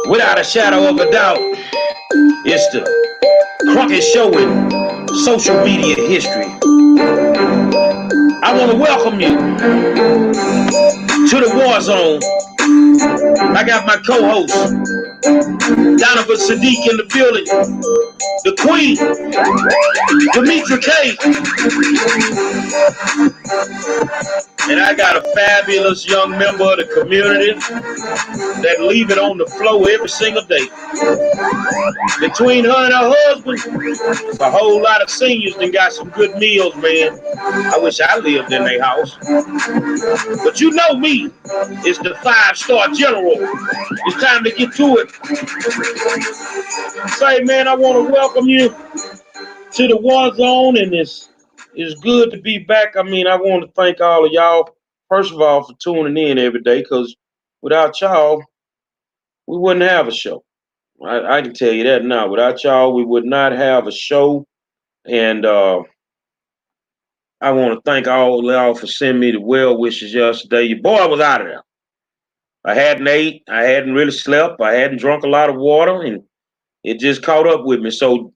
Without a shadow of a doubt, it's the Crockett Show in social media history. I want to welcome you to the War Zone. I got my co-host, Donovan Sadiq in the building, the Queen, Demetra K, and I got a fabulous young member of the community that leave it on the floor every single day. Between her and her husband, a whole lot of seniors that got some good meals, man. I wish I lived in their house. But you know me, it's the 5-star general. It's time to get to it. Say, man, I want to welcome you to the War Zone, and it's good to be back. I mean, I want to thank all of y'all, first of all, for tuning in every day, because without y'all, we wouldn't have a show. I can tell you that now. Without y'all, we would not have a show. And I want to thank all of y'all for sending me the well wishes yesterday. Your boy was out of there. I hadn't ate. I hadn't really slept. I hadn't drunk a lot of water, and it just caught up with me. So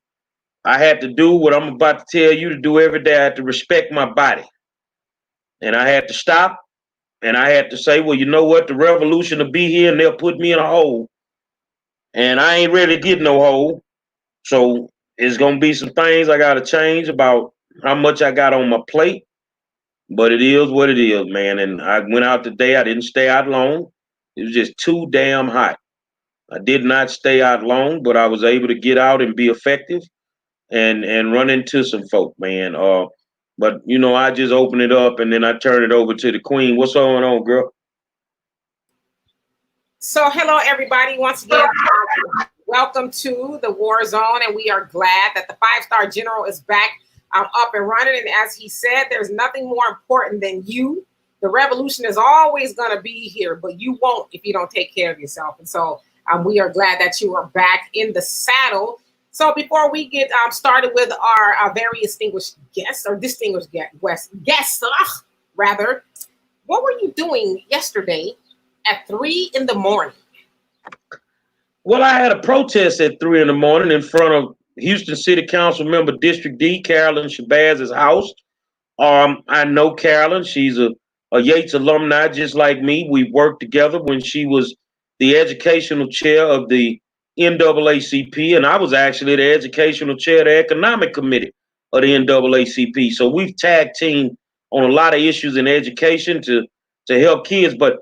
I had to do what I'm about to tell you to do every day. I had to respect my body. And I had to stop, and I had to say, well, you know what? The revolution will be here, and they'll put me in a hole. And I ain't ready to get no hole. So it's going to be some things I got to change about how much I got on my plate. But it is what it is, man. And I went out today. I didn't stay out long. It was just too damn hot. I did not stay out long, but I was able to get out and be effective and run into some folk, man. But, you know, I just open it up and then I turn it over to the Queen. What's going on, girl? So, hello, everybody. Once again, welcome to the War Zone, and we are glad that the 5-star general is back up and running. And as he said, there's nothing more important than you. The revolution is always going to be here, but you won't if you don't take care of yourself. And so we are glad that you are back in the saddle. So before we get started with our very distinguished guests, rather, what were you doing yesterday at 3 in the morning? Well, I had a protest at 3 in the morning in front of Houston City Council member District D, Carolyn Shabazz's house. I know Carolyn. She's a Yates alumni just like me. We worked together when she was the educational chair of the NAACP, and I was actually the educational chair of the economic committee of the NAACP. So we've tag teamed on a lot of issues in education to help kids. But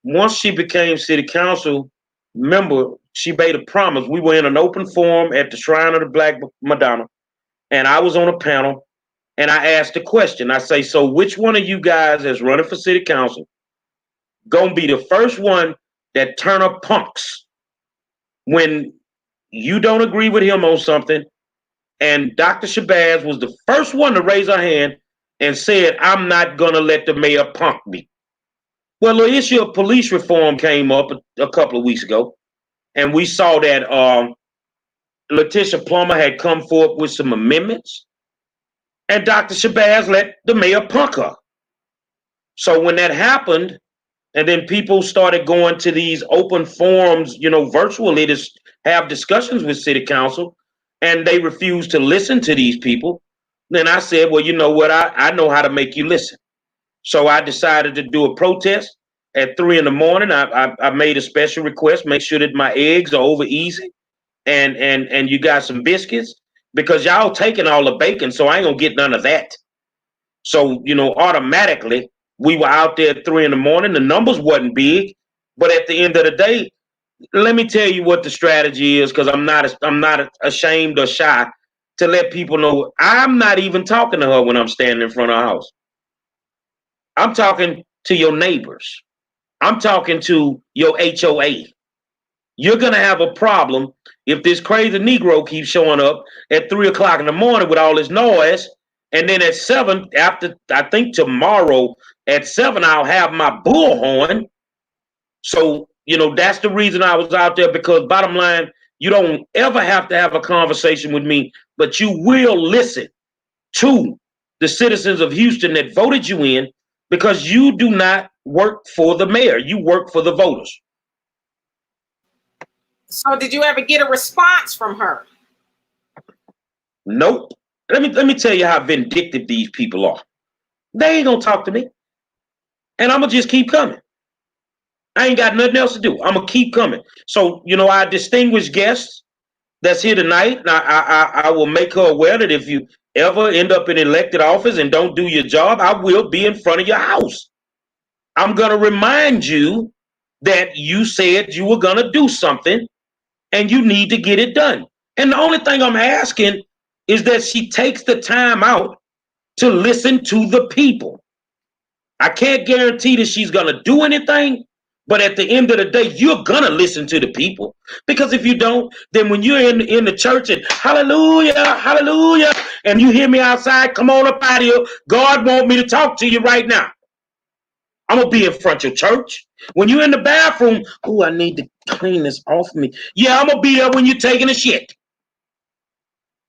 once she became city council member, she made a promise. We were in an open forum at the Shrine of the Black Madonna, and I was on a panel, and I asked a question. I say, so which one of you guys that's running for city council gonna be the first one that turn up punks when you don't agree with him on something? And Dr. Shabazz was the first one to raise her hand and said, I'm not gonna let the mayor punk me. Well, the issue of police reform came up a couple of weeks ago, and we saw that Letitia Plummer had come forth with some amendments, and Dr. Shabazz let the mayor punk her. So when that happened, and then people started going to these open forums, you know, virtually to have discussions with city council, and they refused to listen to these people, then I said, well, you know what? I know how to make you listen. So I decided to do a protest at 3 in the morning. I made a special request, make sure that my eggs are over easy and you got some biscuits, because y'all taking all the bacon, so I ain't gonna get none of that. So, you know, automatically we were out there at 3 in the morning. The numbers wasn't big, but at the end of the day, let me tell you what the strategy is, because I'm not ashamed or shy to let people know I'm not even talking to her when I'm standing in front of her house. I'm talking to your neighbors. I'm talking to your HOA. You're going to have a problem if this crazy Negro keeps showing up at 3 o'clock in the morning with all this noise. And then at 7, after, I think tomorrow at 7, I'll have my bullhorn. So, you know, that's the reason I was out there, because bottom line, you don't ever have to have a conversation with me, but you will listen to the citizens of Houston that voted you in, because you do not work for the mayor. You work for the voters. So did you ever get a response from her? Nope. Let me tell you how vindictive these people are. They ain't gonna talk to me. And I'm gonna just keep coming. I ain't got nothing else to do. I'm gonna keep coming. So, our distinguished guest that's here tonight, I will make her aware that if you ever end up in elected office and don't do your job, I will be in front of your house. I'm gonna remind you that you said you were gonna do something and you need to get it done. And the only thing I'm asking is that she takes the time out to listen to the people. I can't guarantee that she's going to do anything, but at the end of the day, you're going to listen to the people. Because if you don't, then when you're in the church and hallelujah, hallelujah, and you hear me outside, come on up out of here. God want me to talk to you right now. I'm going to be in front of your church. When you're in the bathroom, oh, I need to clean this off me. Yeah, I'm going to be there when you're taking a shit.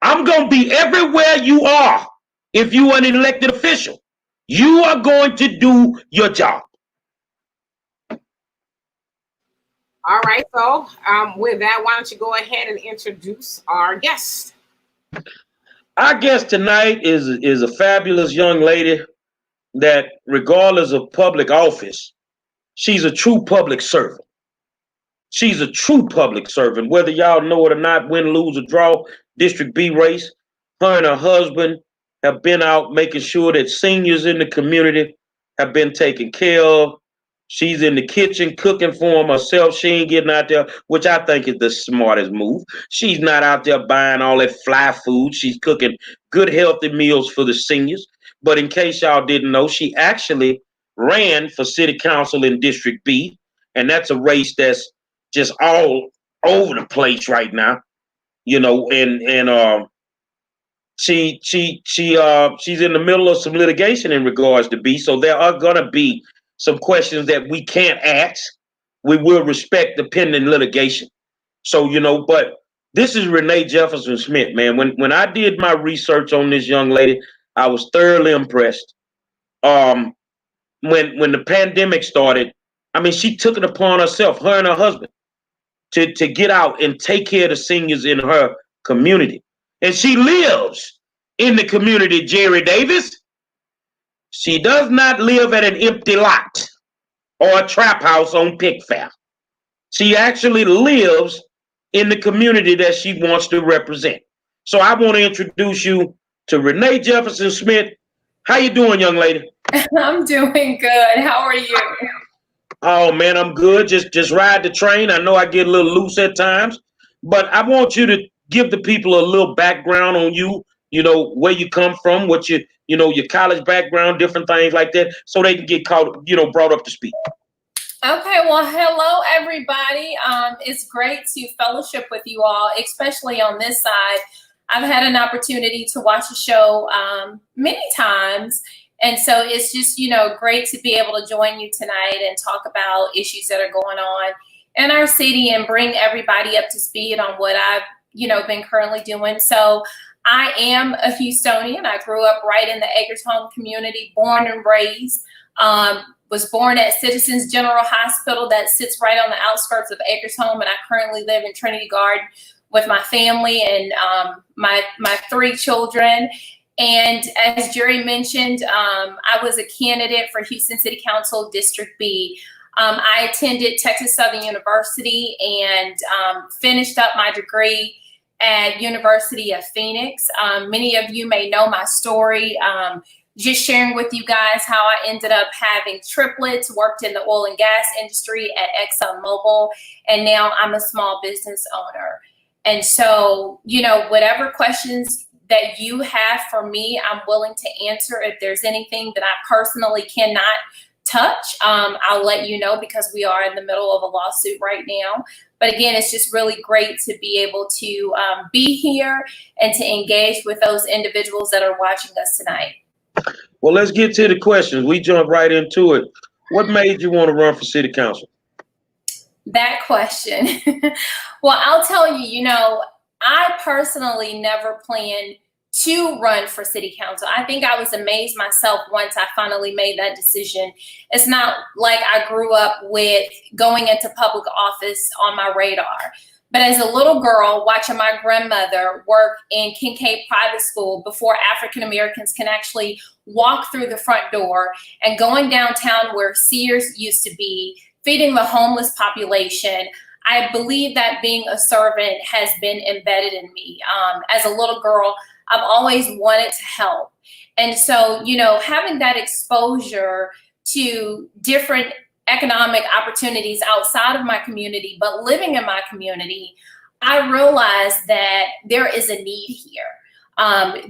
I'm going to be everywhere you are if you are an elected official. You are going to do your job. All right. So with that, why don't you go ahead and introduce our guest? Our guest tonight is a fabulous young lady that, regardless of public office, she's a true public servant. She's a true public servant. Whether y'all know it or not, win, lose, or draw, District B race, her and her husband have been out making sure that seniors in the community have been taken care of. She's in the kitchen cooking for them herself. She ain't getting out there, which I think is the smartest move. She's not out there buying all that fly food. She's cooking good, healthy meals for the seniors. But in case y'all didn't know, she actually ran for city council in District B, and that's a race that's just all over the place right now, and she's in the middle of some litigation in regards to B. So there are gonna be some questions that we can't ask. We will respect the pending litigation. So, but this is Renee Jefferson Smith, man. When I did my research on this young lady, I was thoroughly impressed. When the pandemic started, I mean, she took it upon herself, her and her husband, to get out and take care of the seniors in her community. And she lives in the community, Jerry Davis. She does not live at an empty lot or a trap house on Pickfair. She actually lives in the community that she wants to represent. So I want to introduce you to Renee Jefferson Smith. How you doing, young lady? I'm doing good. How are you? Oh man, I'm good. Just ride the train. I know I get a little loose at times, but I want you to give the people a little background on you. Where you come from, what your college background, different things like that, so they can get brought up to speed. Okay, well, hello everybody. It's great to fellowship with you all, especially on this side. I've had an opportunity to watch the show many times. And so it's just, great to be able to join you tonight and talk about issues that are going on in our city and bring everybody up to speed on what I've, been currently doing. So I am a Houstonian. I grew up right in the Acres Home community, born and raised. Was born at Citizens General Hospital that sits right on the outskirts of Acres Home. And I currently live in Trinity Garden with my family and my 3 children. And as Jerry mentioned, I was a candidate for Houston City Council District B. I attended Texas Southern University and finished up my degree at University of Phoenix. Many of you may know my story. Just sharing with you guys how I ended up having triplets, worked in the oil and gas industry at ExxonMobil, and now I'm a small business owner. And so, whatever questions that you have for me, I'm willing to answer. If there's anything that I personally cannot touch, I'll let you know, because we are in the middle of a lawsuit right now. But again, it's just really great to be able to be here and to engage with those individuals that are watching us tonight. Well, let's get to the questions. We jump right into it. What made you want to run for city council? That question. Well, I'll tell you, I personally never planned to run for city council. I think I was amazed myself once I finally made that decision. It's not like I grew up with going into public office on my radar. But as a little girl, watching my grandmother work in Kincaid Private School before African Americans can actually walk through the front door, and going downtown where Sears used to be, feeding the homeless population, I believe that being a servant has been embedded in me. As a little girl, I've always wanted to help. And so, having that exposure to different economic opportunities outside of my community, but living in my community, I realized that there is a need here.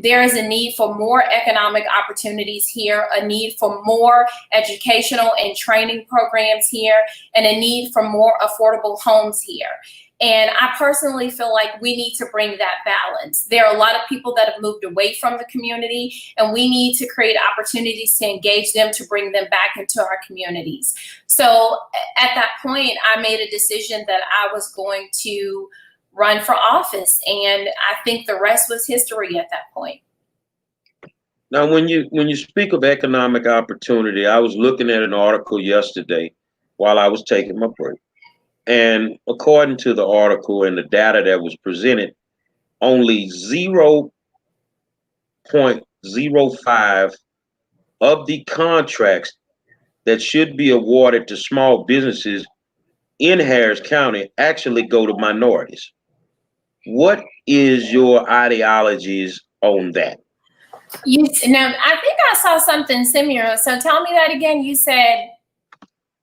There is a need for more economic opportunities here, a need for more educational and training programs here, and a need for more affordable homes here. And I personally feel like we need to bring that balance. There are a lot of people that have moved away from the community, and we need to create opportunities to engage them, to bring them back into our communities. So at that point, I made a decision that I was going to run for office, and I think the rest was history at that point. Now, when you speak of economic opportunity, I was looking at an article yesterday while I was taking my break. And according to the article and the data that was presented, only 0.05 of the contracts that should be awarded to small businesses in Harris County actually go to minorities. What is your ideologies on that? Now, I think I saw something similar. So tell me that again. You said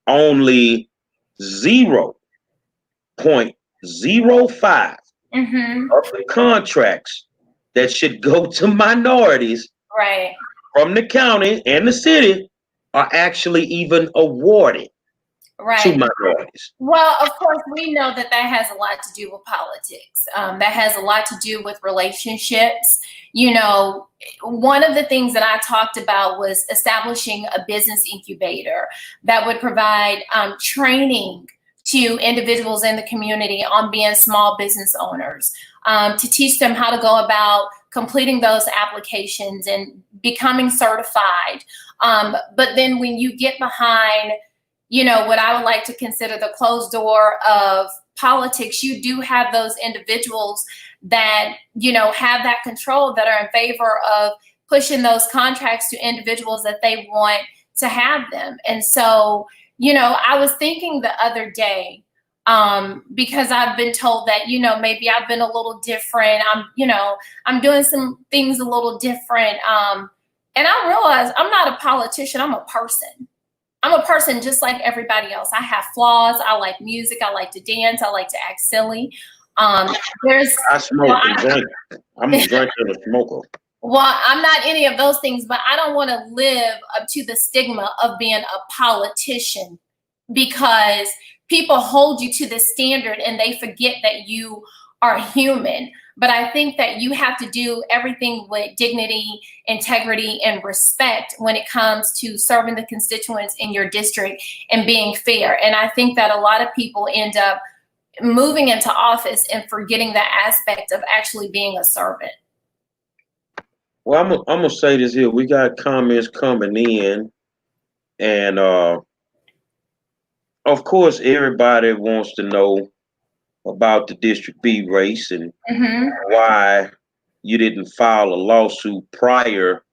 only 0.05 of the contracts that should go to minorities right from the county and the city are actually even awarded to minorities. Well, of course, we know that has a lot to do with politics. That has a lot to do with relationships. One of the things that I talked about was establishing a business incubator that would provide training to individuals in the community on being small business owners, to teach them how to go about completing those applications and becoming certified. But then when you get behind, what I would like to consider the closed door of politics, you do have those individuals that, have that control, that are in favor of pushing those contracts to individuals that they want to have them. And so, I was thinking the other day, because I've been told that, maybe I've been a little different. I'm doing some things a little different. And I realized I'm not a politician. I'm a person. I'm a person just like everybody else. I have flaws. I like music. I like to dance. I like to act silly. I smoke and drink. I'm a drinker and a smoker. Well, I'm not any of those things, but I don't want to live up to the stigma of being a politician, because people hold you to the standard and they forget that you are human. But I think that you have to do everything with dignity, integrity, and respect when it comes to serving the constituents in your district and being fair. And I think that a lot of people end up moving into office and forgetting that aspect of actually being a servant. Well, I'm gonna say this here. We got comments coming in, and of course, everybody wants to know about the District B race and why you didn't file a lawsuit prior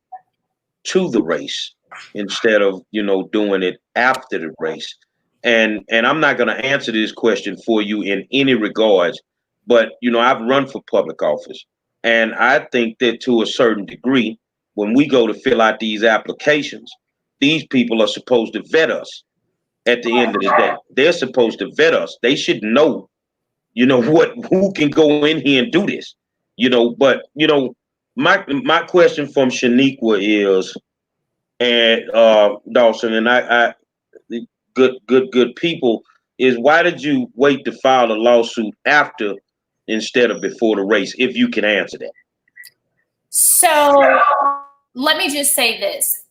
to the race instead of, doing it after the race. And I'm not going to answer this question for you in any regards, but, I've run for public office, and I think that to a certain degree, when we go to fill out these applications, these people are supposed to vet us at the end of the day. They're supposed to vet us. They should know who can go in here and do this, but, my question from Shaniqua is, and Dawson, and I good people, is why did you wait to file a lawsuit after instead of before the race, if you can answer that? So let me just say this.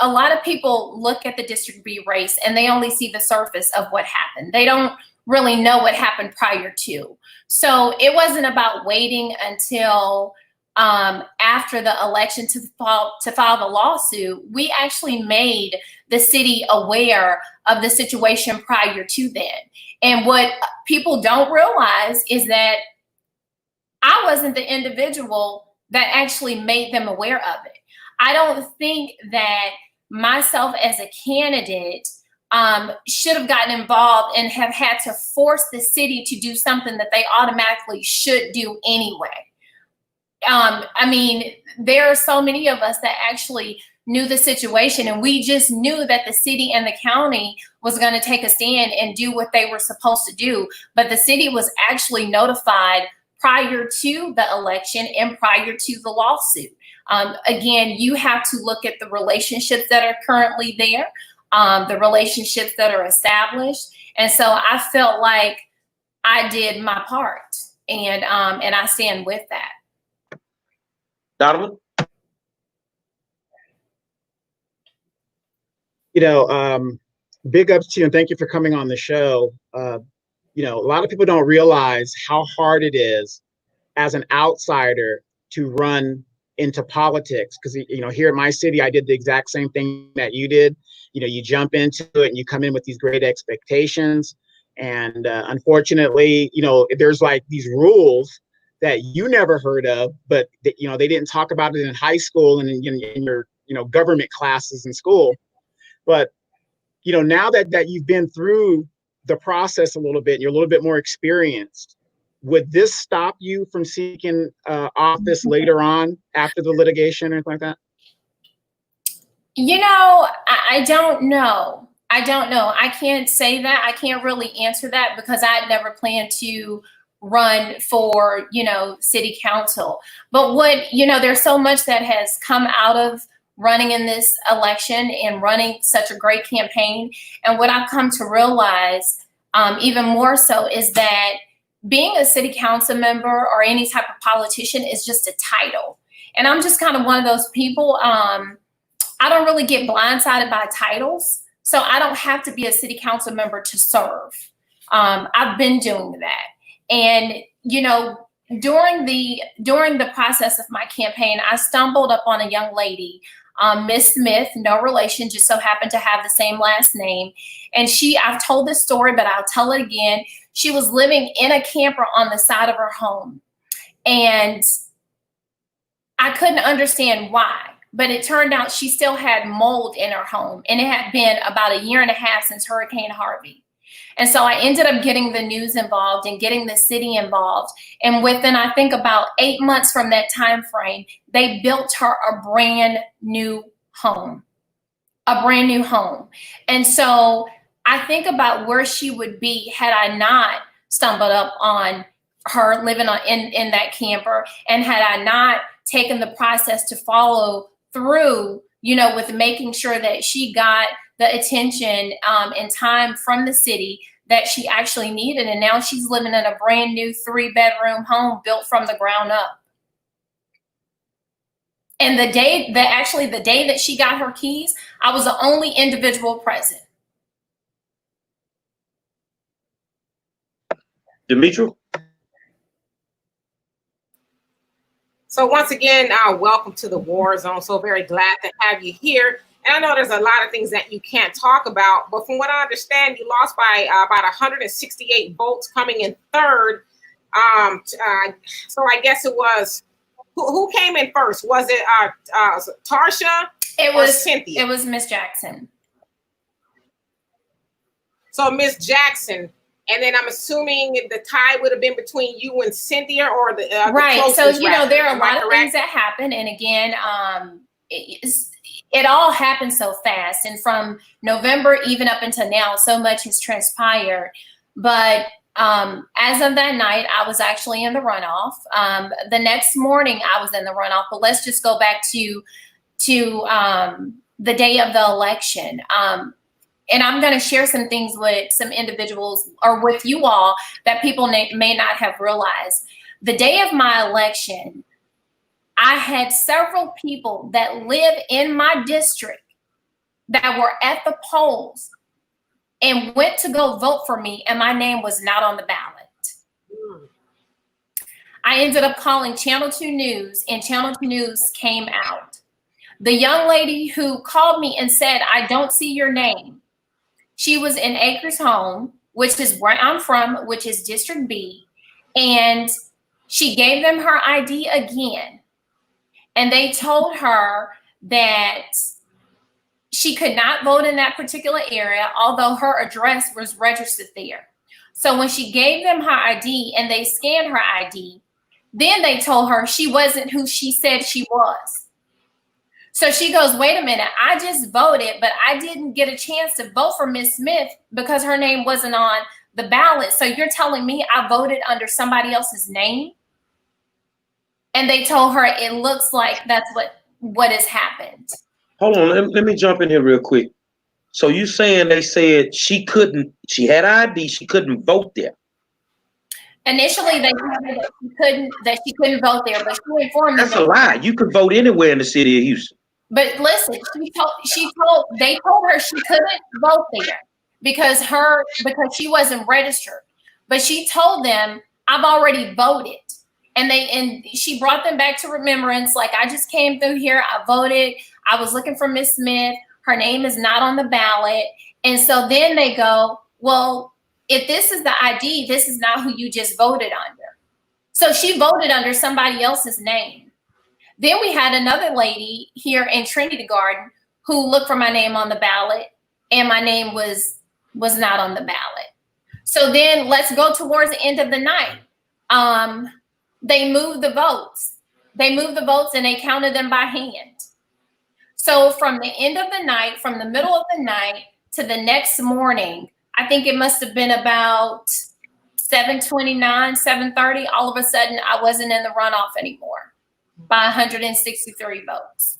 A lot of people look at the District B race and they only see the surface of what happened. They don't really know what happened prior to. So it wasn't about waiting until after the election to file the lawsuit, we actually made the city aware of the situation prior to then. And what people don't realize is that I wasn't the individual that actually made them aware of it. I don't think that myself as a candidate should have gotten involved and have had to force the city to do something that they automatically should do anyway. I mean, there are so many of us that actually knew the situation, and we just knew that the city and the county was going to take a stand and do what they were supposed to do. But the city was actually notified prior to the election and prior to the lawsuit. Again, you have to look at the relationships that are currently there, the relationships that are established. And so I felt like I did my part, and I stand with that. Donovan? Big ups to you and thank you for coming on the show. A lot of people don't realize how hard it is as an outsider to run into politics. Because, here in my city, I did the exact same thing that you did. You jump into it and you come in with these great expectations. And unfortunately, there's like these rules that you never heard of, but they didn't talk about it in high school and in your government classes in school. But now that you've been through the process a little bit, you're a little bit more experienced, would this stop you from seeking office later on after the litigation or anything like that? I don't know. I can't say that. I can't really answer that because I never planned to run for, city council. But there's so much that has come out of running in this election and running such a great campaign. And what I've come to realize even more so is that being a city council member or any type of politician is just a title. And I'm just kind of one of those people. I don't really get blindsided by titles. So I don't have to be a city council member to serve. I've been doing that. And, during the process of my campaign, I stumbled up on a young lady, Miss Smith, no relation, just so happened to have the same last name. And I've told this story, but I'll tell it again. She was living in a camper on the side of her home. And I couldn't understand why, but it turned out she still had mold in her home. And it had been about a year and a half since Hurricane Harvey. And so I ended up getting the news involved and getting the city involved. And within, I think, about 8 months from that time frame, they built her a brand new home. And so I think about where she would be had I not stumbled up on her living in that camper, and had I not taken the process to follow through, with making sure that she got the attention and time from the city that she actually needed. And now she's living in a brand new 3-bedroom home built from the ground up. And the day that she got her keys, I was the only individual present. Demetri? So once again, welcome to the War Zone. So very glad to have you here. And I know there's a lot of things that you can't talk about, but from what I understand, you lost by about 168 votes, coming in third. So I guess it was, who came in first? Was it Tarsha? It was Cynthia. It was Miss Jackson. So Miss Jackson. And then I'm assuming the tie would have been between you and Cynthia, or the right. So there are a lot of things that happen, and again, it all happened so fast. And from November even up until now, so much has transpired. But as of that night, I was actually in the runoff. The next morning, I was in the runoff. But let's just go back to the day of the election. And I'm going to share some things with some individuals or with you all that people may not have realized. The day of my election, I had several people that live in my district that were at the polls and went to go vote for me, and my name was not on the ballot. I ended up calling Channel 2 News, and Channel 2 News came out. The young lady who called me and said, I don't see your name, she was in Acres Home, which is where I'm from, which is District B, and she gave them her ID again. And they told her that she could not vote in that particular area, although her address was registered there. So when she gave them her ID and they scanned her ID, then they told her she wasn't who she said she was. So she goes, wait a minute, I just voted, but I didn't get a chance to vote for Miss Smith because her name wasn't on the ballot. So you're telling me I voted under somebody else's name? And they told her it looks like that's what has happened. Hold on, let me jump in here real quick. So you saying they said she had ID, she couldn't vote there? Initially, they said that she couldn't vote there, but she informed them. That's a lie. You could vote anywhere in the city of Houston. But listen, they told her she couldn't vote there because she wasn't registered. But she told them, I've already voted. And she brought them back to remembrance, like, I just came through here, I voted, I was looking for Miss Smith, her name is not on the ballot. And so then they go, well, if this is the ID, this is not who you just voted under. So she voted under somebody else's name. Then we had another lady here in Trinity Garden who looked for my name on the ballot, and my name was not on the ballot. So then let's go towards the end of the night. They moved the votes. They moved the votes and they counted them by hand. So from the end of the night, from the middle of the night to the next morning, I think it must have been about 7:29, 7:30. All of a sudden, I wasn't in the runoff anymore by 163 votes.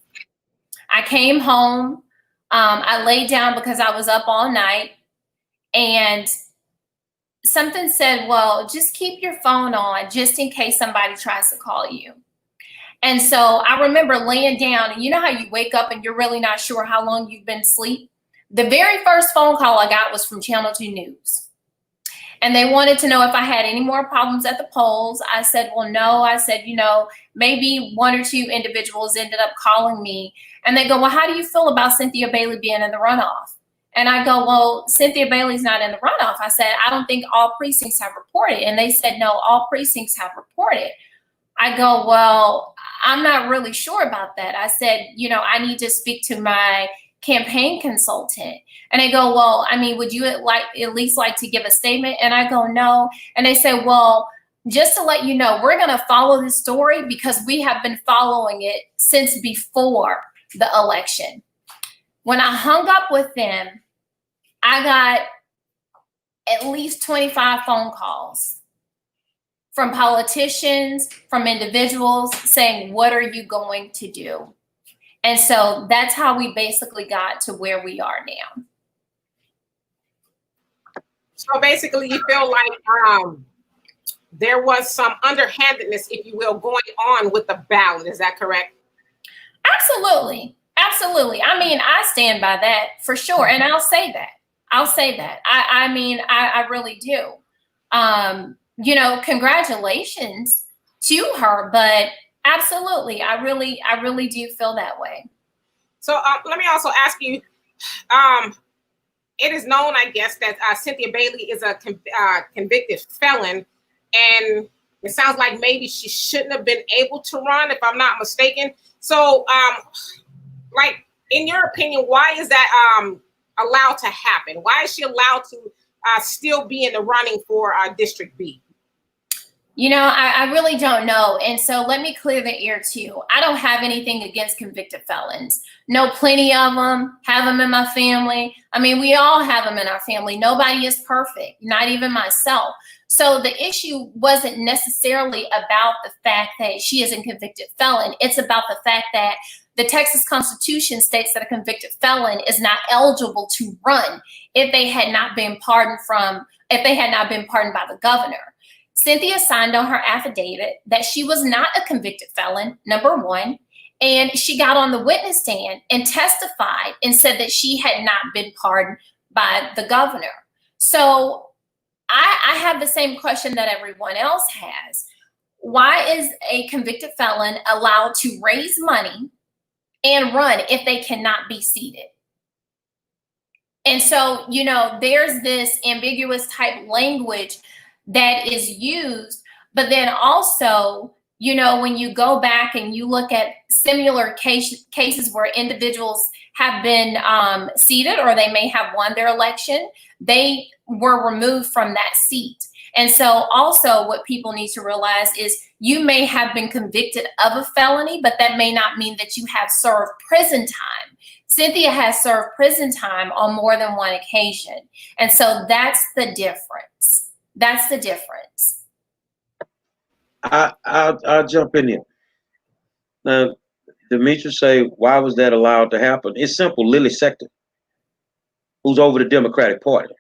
I came home. I laid down because I was up all night, and something said, well, just keep your phone on just in case somebody tries to call you. And so I remember laying down, and you know how you wake up and you're really not sure how long you've been asleep? The very first phone call I got was from Channel 2 News. And they wanted to know if I had any more problems at the polls. I said, well, no. I said, maybe one or two individuals ended up calling me. And they go, well, how do you feel about Cynthia Bailey being in the runoff? And I go, well, Cynthia Bailey's not in the runoff. I said, I don't think all precincts have reported. And they said, no, all precincts have reported. I go, well, I'm not really sure about that. I said, I need to speak to my campaign consultant. And they go, well, would you at least like to give a statement? And I go, no. And they say, well, just to let you know, we're going to follow this story because we have been following it since before the election. When I hung up with them, I got at least 25 phone calls from politicians, from individuals saying, what are you going to do? And so that's how we basically got to where we are now. So basically you feel like there was some underhandedness, if you will, going on with the ballot. Is that correct? Absolutely. Absolutely. I stand by that for sure. And I'll say that. I really do. Congratulations to her, but absolutely. I really do feel that way. So let me also ask you, it is known, I guess, that Cynthia Bailey is a convicted felon, and it sounds like maybe she shouldn't have been able to run, if I'm not mistaken. So, in your opinion, why is that allowed to happen? Why is she allowed to still be in the running for District B? I really don't know. And so let me clear the air too. I don't have anything against convicted felons. Know plenty of them, have them in my family. We all have them in our family. Nobody is perfect, not even myself. So the issue wasn't necessarily about the fact that she is a convicted felon. It's about the fact that the Texas Constitution states that a convicted felon is not eligible to run if they had not been pardoned by the governor. Cynthia signed on her affidavit that she was not a convicted felon, number one, and she got on the witness stand and testified and said that she had not been pardoned by the governor. So I have the same question that everyone else has. why is a convicted felon allowed to raise money and run if they cannot be seated? And so, you know, there's this ambiguous type language that is used, but then also, you know, when you go back and you look at similar cases where individuals have been seated or they may have won their election, they were removed from that seat. And so also what people need to realize is you may have been convicted of a felony, but that may not mean that you have served prison time. Cynthia has served prison time on more than one occasion. And so that's the difference. That's the difference. I'll jump in here. Now, Demetrius say, why was that allowed to happen? It's simple. Lily Sector, who's over the Democratic Party,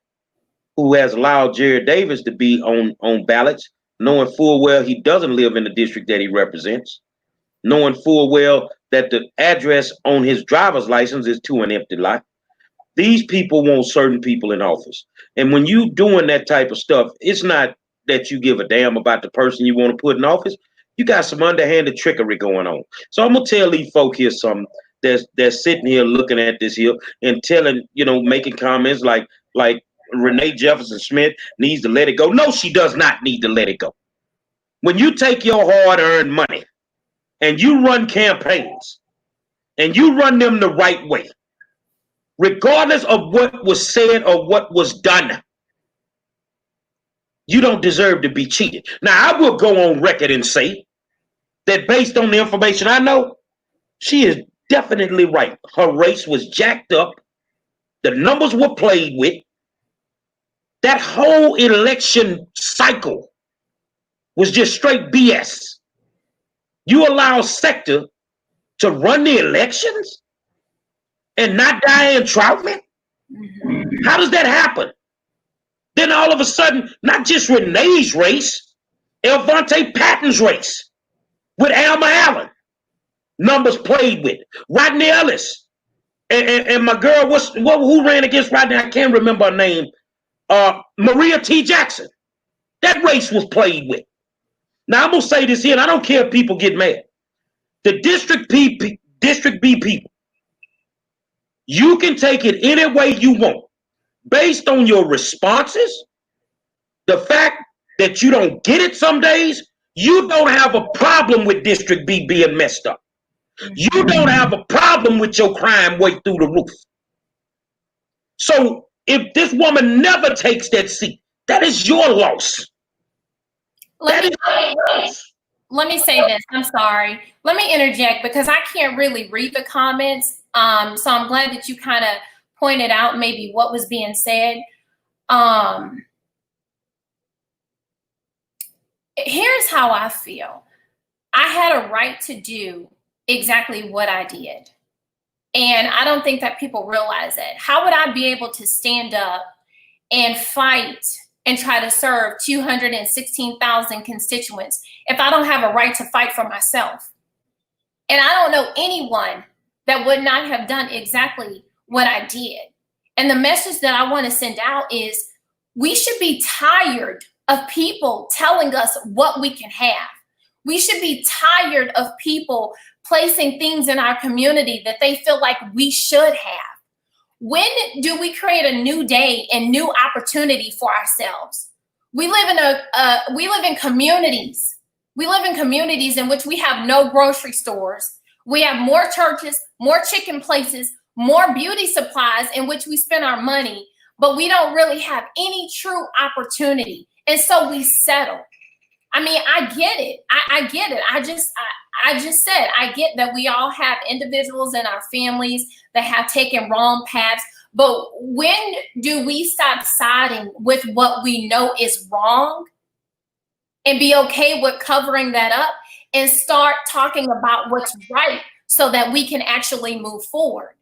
who has allowed Jared Davis to be on ballots, knowing full well he doesn't live in the district that he represents, knowing full well that the address on his driver's license is to an empty lot. These people want certain people in office. And when you doing that type of stuff, it's not that you give a damn about the person you want to put in office. You got some underhanded trickery going on. So I'm gonna tell these folk here something that's sitting here looking at this here and telling, you know, making comments like Renee Jefferson Smith needs to let it go. No, she does not need to let it go. When you take your hard-earned money and you run campaigns and you run them the right way, regardless of what was said or what was done, you don't deserve to be cheated. Now, I will go on record and say that based on the information I know, she is definitely right. Her race was jacked up. The numbers were played with. That whole election cycle was just straight BS. You allow Sector to run the elections and not Diane Troutman? How does that happen? Then all of a sudden, not just Renee's race, Elvante Patton's race with Alma Allen, numbers played with. Rodney Ellis and my girl, who ran against Rodney? I can't remember her name. Maria T. Jackson. That race was played with. Now I'm gonna say this here, and I don't care if people get mad. The District B people, you can take it any way you want. Based on your responses, the fact that you don't get it some days, you don't have a problem with District B being messed up. You don't have a problem with your crime way through the roof. So if this woman never takes that seat, that is your loss. Let me say this. I'm sorry. Let me interject because I can't really read the comments. So I'm glad that you kind of pointed out maybe what was being said. Here's how I feel. I had a right to do exactly what I did. And I don't think that people realize it. How would I be able to stand up and fight and try to serve 216,000 constituents if I don't have a right to fight for myself? And I don't know anyone that would not have done exactly what I did. And the message that I want to send out is we should be tired of people telling us what we can have. We should be tired of people placing things in our community that they feel like we should have. When do we create a new day and new opportunity for ourselves? We live in communities. We live in communities in which we have no grocery stores. We have more churches, more chicken places, more beauty supplies in which we spend our money, but we don't really have any true opportunity. And so we settle. I mean, I get it. I get it. I just said, I get that we all have individuals in our families that have taken wrong paths. But when do we stop siding with what we know is wrong and be okay with covering that up and start talking about what's right so that we can actually move forward?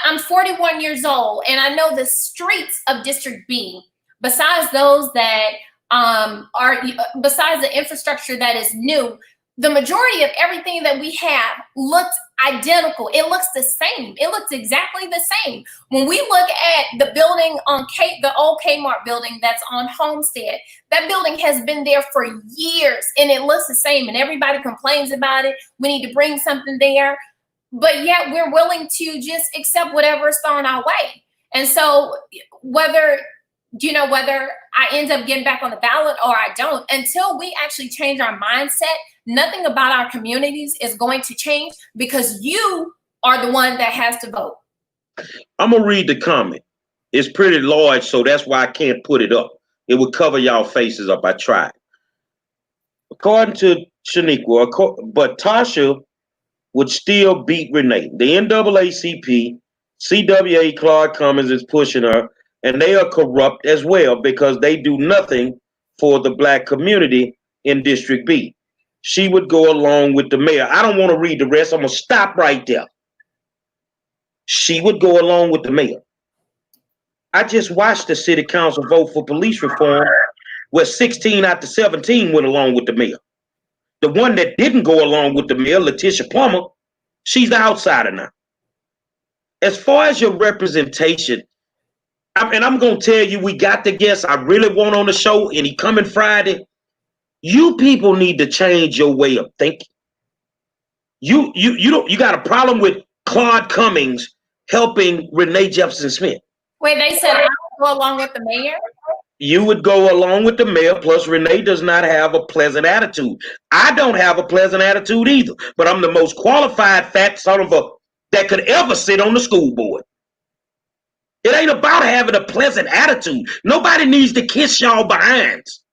I'm 41 years old, and I know the streets of District B, besides those that besides the infrastructure that is new, the majority of everything that we have looks identical. It looks the same. It looks exactly the same. When we look at the building on the old Kmart building that's on Homestead, that building has been there for years and it looks the same, and everybody complains about it. We need to bring something there, but yet we're willing to just accept whatever is thrown our way. And so whether I end up getting back on the ballot or I don't, until we actually change our mindset, nothing about our communities is going to change, because you are the one that has to vote. I'm going to read the comment. It's pretty large, so that's why I can't put it up. It would cover y'all faces up. I tried. According to Shaniqua, but Tasha would still beat Renee. The NAACP, CWA Claude Cummings is pushing her, and they are corrupt as well because they do nothing for the black community in District B. She would go along with the mayor. I don't want to read the rest. I'm going to stop right there. She would go along with the mayor. I just watched the city council vote for police reform where 16 out of 17 went along with the mayor. The one that didn't go along with the mayor, Letitia Plummer, she's the outsider now. As far as your representation, and I'm going to tell you, we got the guest I really want on the show, and he coming Friday. You people need to change your way of thinking. You got a problem with Claude Cummings helping Renee Jefferson Smith. Wait, they said I would go along with the mayor? You would go along with the mayor, plus Renee does not have a pleasant attitude. I don't have a pleasant attitude either, but I'm the most qualified fat son of a that could ever sit on the school board. It ain't about having a pleasant attitude. Nobody needs to kiss y'all behinds.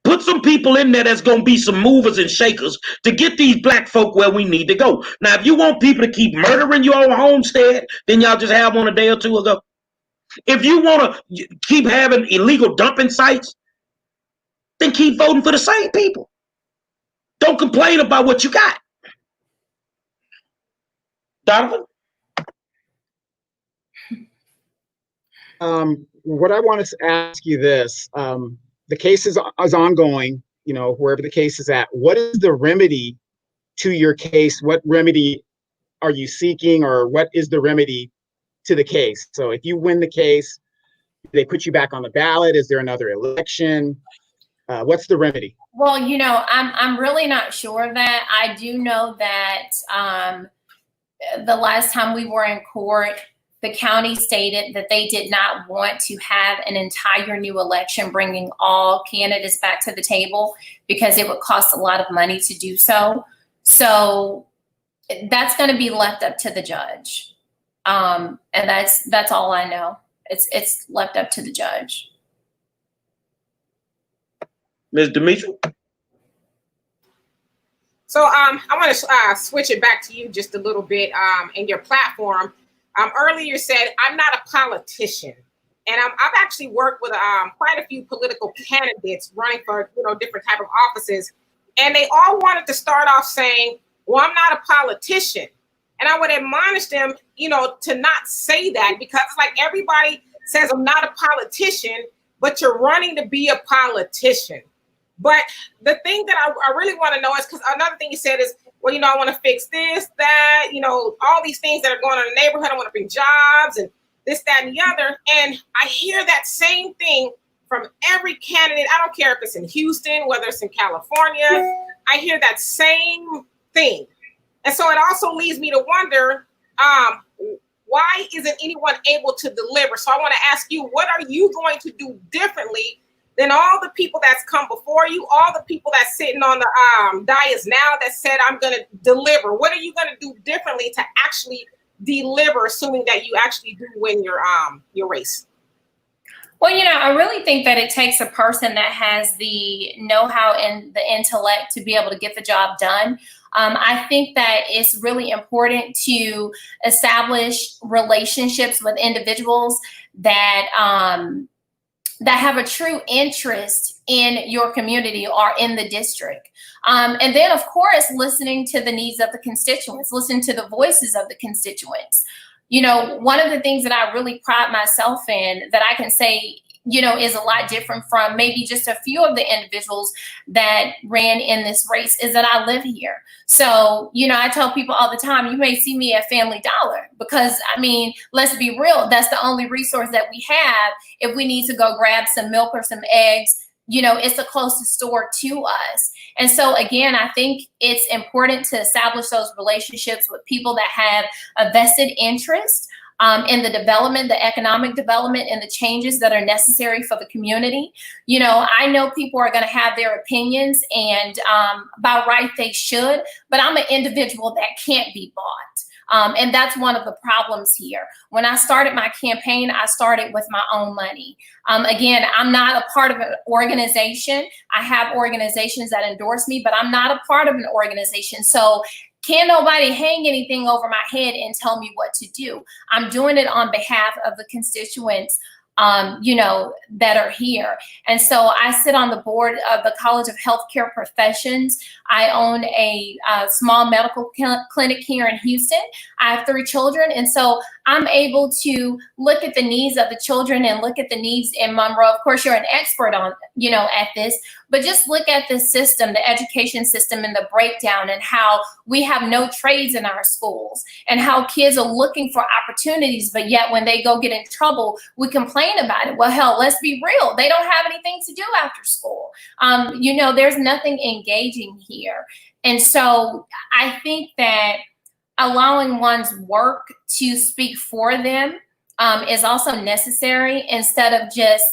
Put some people in there that's going to be some movers and shakers to get these black folk where we need to go. Now, if you want people to keep murdering you on Homestead, then y'all just have one a day or two ago. If you want to keep having illegal dumping sites, then keep voting for the same people. Don't complain about what you got. Donovan? What I want to ask you this, the case is ongoing, wherever the case is at. What is the remedy to your case? What remedy are you seeking, or what is the remedy to the case? So if you win the case, they put you back on the ballot. Is there another election? What's the remedy? Well, I'm really not sure of that. I do know that the last time we were in court, the county stated that they did not want to have an entire new election, bringing all candidates back to the table, because it would cost a lot of money to do so. So that's going to be left up to the judge. And that's all I know. It's left up to the judge. Ms. Dimitri? So I want to switch it back to you just a little bit in your platform. Earlier you said, I'm not a politician. And I've actually worked with quite a few political candidates running for different type of offices. And they all wanted to start off saying, well, I'm not a politician. And I would admonish them, to not say that, because it's like everybody says, I'm not a politician, but you're running to be a politician. But the thing that I really want to know is, because another thing you said is, well, I want to fix this, that, all these things that are going on in the neighborhood. I want to bring jobs and this, that, and the other. And I hear that same thing from every candidate. I don't care if it's in Houston, whether it's in California. I hear that same thing. And so it also leads me to wonder, why isn't anyone able to deliver? So I want to ask you, what are you going to do differently than all the people that's come before you, all the people that's sitting on the dais now that said, I'm going to deliver? What are you going to do differently to actually deliver, assuming that you actually do win your race? Well, I really think that it takes a person that has the know-how and the intellect to be able to get the job done. I think that it's really important to establish relationships with individuals that have a true interest in your community or in the district. And then, of course, listening to the needs of the constituents, listen to the voices of the constituents. One of the things that I really pride myself in that I can say, is a lot different from maybe just a few of the individuals that ran in this race is that I live here. So, I tell people all the time, you may see me at Family Dollar because, let's be real, that's the only resource that we have. If we need to go grab some milk or some eggs, it's the closest store to us. And so, again, I think it's important to establish those relationships with people that have a vested interest in the development, the economic development, and the changes that are necessary for the community. I know people are going to have their opinions, and by right they should, but I'm an individual that can't be bought. And that's one of the problems here. When I started my campaign, I started with my own money. Again, I'm not a part of an organization. I have organizations that endorse me, but I'm not a part of an organization. So can't nobody hang anything over my head and tell me what to do. I'm doing it on behalf of the constituents, that are here. And so I sit on the board of the College of Healthcare Professions. I own a small medical clinic here in Houston. I have 3 children. And so I'm able to look at the needs of the children and look at the needs in Monroe. Of course, you're an expert on, at this, but just look at the system, the education system, and the breakdown, and how we have no trades in our schools, and how kids are looking for opportunities, but yet when they go get in trouble, we complain about it. Well, hell, let's be real. They don't have anything to do after school. There's nothing engaging here. And so I think that allowing one's work to speak for them is also necessary, instead of just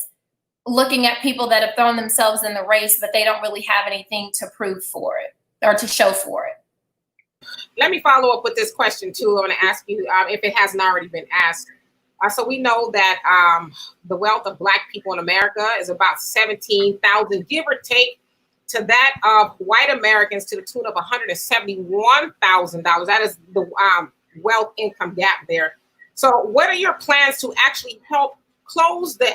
looking at people that have thrown themselves in the race, but they don't really have anything to prove for it or to show for it. Let me follow up with this question too. I want to ask you if it hasn't already been asked. So we know that the wealth of Black people in America is about 17,000, give or take, to that of white Americans to the tune of $171,000. That is the wealth income gap there. So what are your plans to actually help close the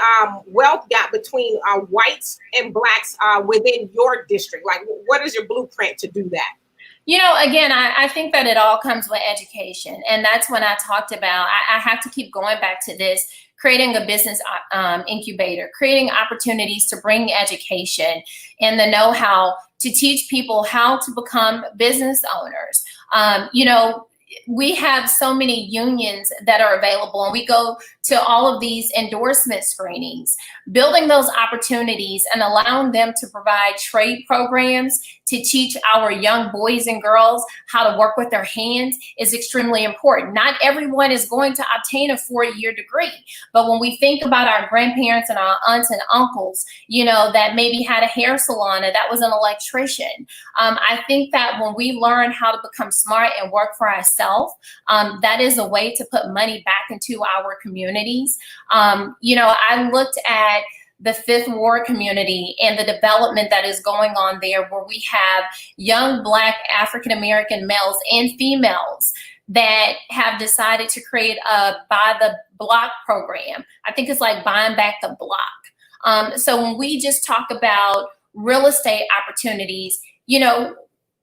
wealth gap between whites and Blacks within your district? Like, what is your blueprint to do that? Again, I think that it all comes with education. And that's when I talked about, I have to keep going back to this, creating a business incubator, creating opportunities to bring education and the know-how to teach people how to become business owners. We have so many unions that are available, and we go to all of these endorsement screenings, building those opportunities and allowing them to provide trade programs to teach our young boys and girls how to work with their hands is extremely important. Not everyone is going to obtain a 4-year degree, but when we think about our grandparents and our aunts and uncles, that maybe had a hair salon and that was an electrician, I think that when we learn how to become smart and work for ourselves, that is a way to put money back into our communities. I looked at the Fifth Ward community and the development that is going on there, where we have young Black African-American males and females that have decided to create a buy the block program. I think it's like buying back the block. So when we just talk about real estate opportunities,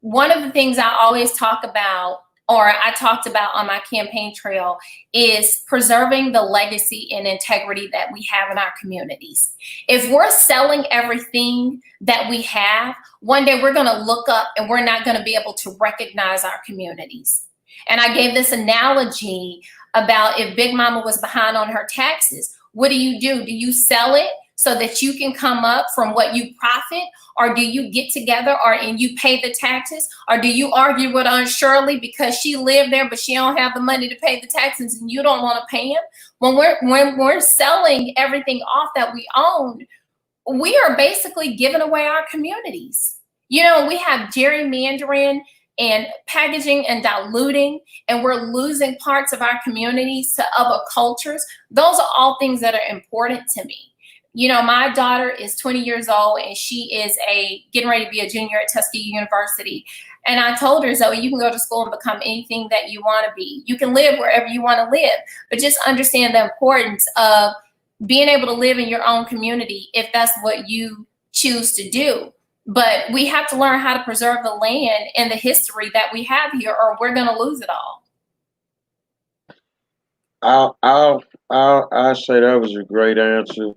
one of the things I always talk about, or I talked about on my campaign trail, is preserving the legacy and integrity that we have in our communities. If we're selling everything that we have, one day we're going to look up and we're not going to be able to recognize our communities. And I gave this analogy about if Big Mama was behind on her taxes, what do? Do you sell it so that you can come up from what you profit? Or do you get together and you pay the taxes? Or do you argue with Aunt Shirley because she lived there, but she don't have the money to pay the taxes and you don't want to pay them? When we're selling everything off that we own, we are basically giving away our communities. We have gerrymandering and packaging and diluting, and we're losing parts of our communities to other cultures. Those are all things that are important to me. My daughter is 20 years old and she is getting ready to be a junior at Tuskegee University. And I told her, Zoe, you can go to school and become anything that you want to be. You can live wherever you want to live, but just understand the importance of being able to live in your own community if that's what you choose to do. But we have to learn how to preserve the land and the history that we have here, or we're going to lose it all. I'll say that was a great answer.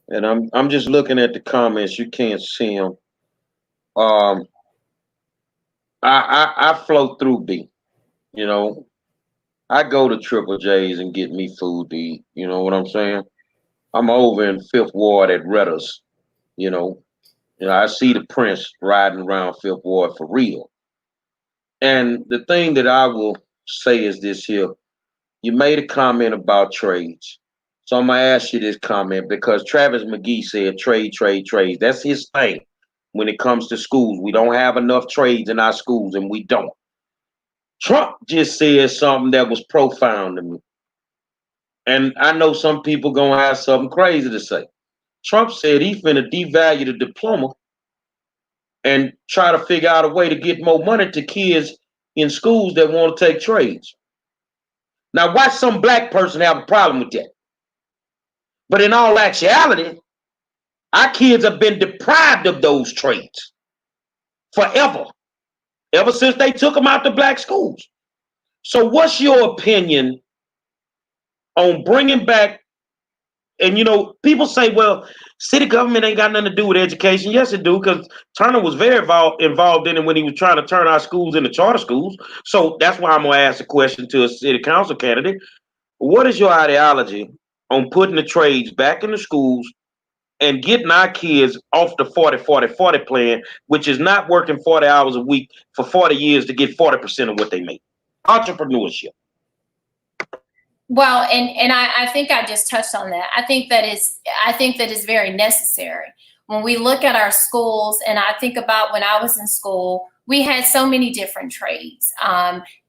And I'm just looking at the comments. You can't see them. Um, I flow through B. You know, I go to Triple J's and get me food to eat. You know what I'm saying? I'm over in Fifth Ward at Redders. You know, I see the Prince riding around Fifth Ward for real. And the thing that I will say is this here. You made a comment about trades. So I'm gonna ask you this comment because Travis McGee said trade, trade, trade. That's his thing when it comes to schools. We don't have enough trades in our schools, and we don't. Trump just said something that was profound to me. And I know some people gonna have something crazy to say. Trump said he finna devalue the diploma and try to figure out a way to get more money to kids in schools that want to take trades. Now, why some black person have a problem with that? But in all actuality, our kids have been deprived of those trades forever, ever since they took them out to black schools. So, what's your opinion on bringing back? And people say, "Well, city government ain't got nothing to do with education." Yes, it do, because Turner was very involved in it when he was trying to turn our schools into charter schools. So that's why I'm gonna ask a question to a city council candidate: what is your ideology on putting the trades back in the schools and getting our kids off the 40-40-40 plan, which is not working 40 hours a week for 40 years to get 40% of what they make? Entrepreneurship. Well, and I think I just touched on that. I think that is very necessary. When we look at our schools, and I think about when I was in school, we had so many different trades.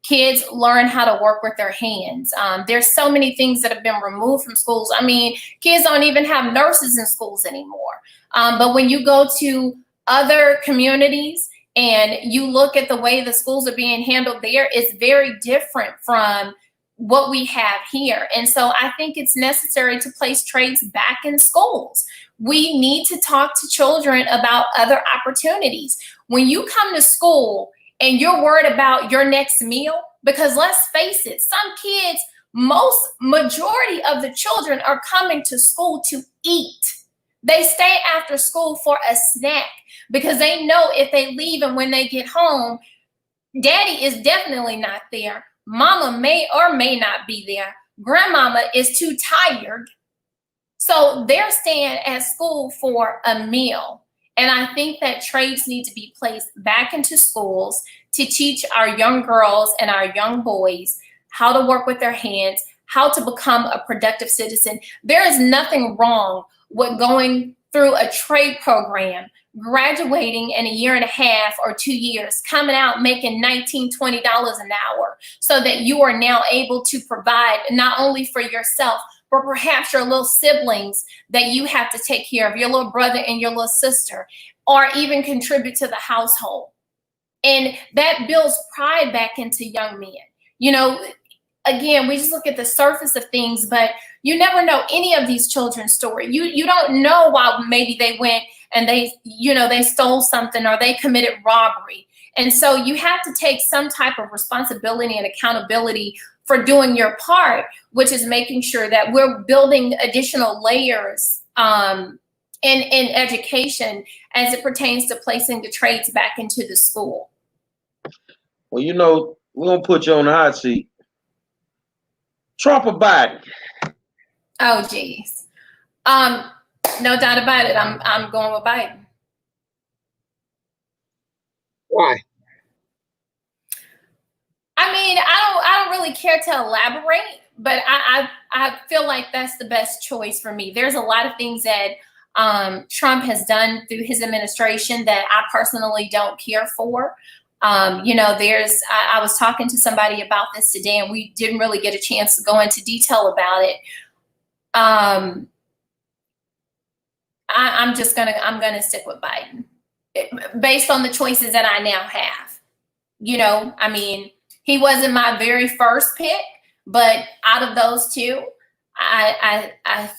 Kids learn how to work with their hands. There's so many things that have been removed from schools. I mean, kids don't even have nurses in schools anymore. But when you go to other communities and you look at the way the schools are being handled there, it's very different from what we have here. And so I think it's necessary to place trades back in schools. We need to talk to children about other opportunities. When you come to school and you're worried about your next meal, because let's face it, some kids, majority of the children are coming to school to eat. They stay after school for a snack because they know if they leave and when they get home, daddy is definitely not there. Mama may or may not be there. Grandmama is too tired. So they're staying at school for a meal. And I think that trades need to be placed back into schools to teach our young girls and our young boys how to work with their hands, how to become a productive citizen. There is nothing wrong with going through a trade program, graduating in a year and a half or 2 years, coming out making $19, $20 an hour, so that you are now able to provide not only for yourself, but perhaps your little siblings that you have to take care of, your little brother and your little sister, or even contribute to the household. And that builds pride back into young men. Again, we just look at the surface of things, but you never know any of these children's story. You don't know why maybe they went and they stole something or they committed robbery. And so you have to take some type of responsibility and accountability for doing your part, which is making sure that we're building additional layers in education as it pertains to placing the trades back into the school. Well, we're going to put you on the hot seat. Trump or Biden? Oh, geez. No doubt about it. I'm going with Biden. Why? I mean, I don't really care to elaborate, but I feel like that's the best choice for me. There's a lot of things that Trump has done through his administration that I personally don't care for. I was talking to somebody about this today, and we didn't really get a chance to go into detail about it. I'm gonna stick with Biden based on the choices that I now have. I mean, he wasn't my very first pick, but out of those two, I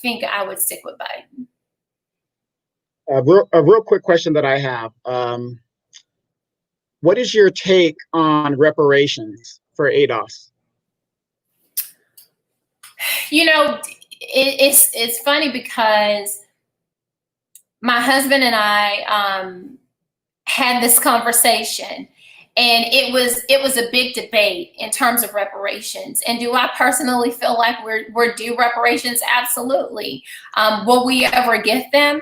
think I would stick with Biden. A real quick question that I have. What is your take on reparations for ADOS? It's funny because my husband and I had this conversation, and it was a big debate in terms of reparations. And do I personally feel like we're due reparations? Absolutely. Will we ever get them?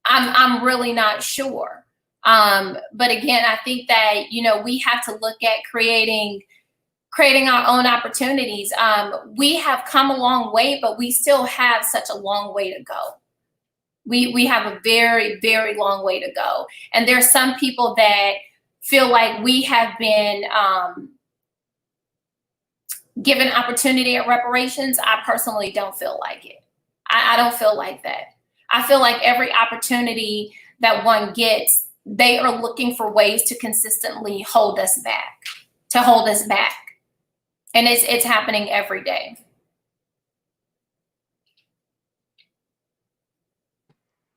I'm really not sure. But again, I think that, you know, we have to look at creating our own opportunities. We have come a long way, but we still have such a long way to go. We have a very, very long way to go. And there's some people that feel like we have been given opportunity at reparations. I personally don't feel like it. I don't feel like that. I feel like every opportunity that one gets, they are looking for ways to consistently hold us back, And it's happening every day.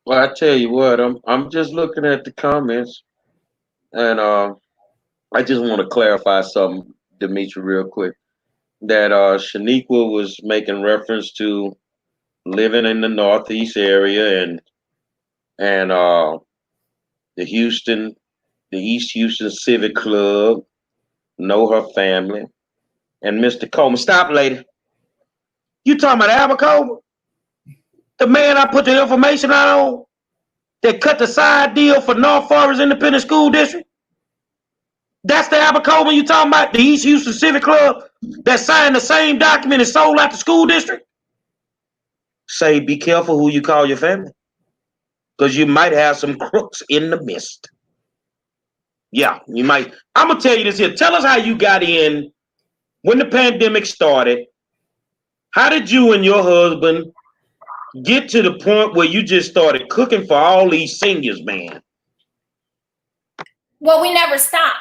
Well, I tell you what, I'm just looking at the comments, and I just want to clarify something, Demetri, real quick. That Shaniqua was making reference to living in the Northeast area and the East Houston Civic Club, know her family, and Mr. Coleman. Stop, lady. You talking about Albert Coleman? The man I put the information out on that cut the side deal for North Forest Independent School District? That's the Albert Coleman you talking about? The East Houston Civic Club that signed the same document and sold out the school district? Say, be careful who you call your family, because you might have some crooks in the midst. Yeah, you might. I'm going to tell you this here. Tell us how you got in when the pandemic started. How did you and your husband get to the point where you just started cooking for all these seniors, man? Well, we never stopped.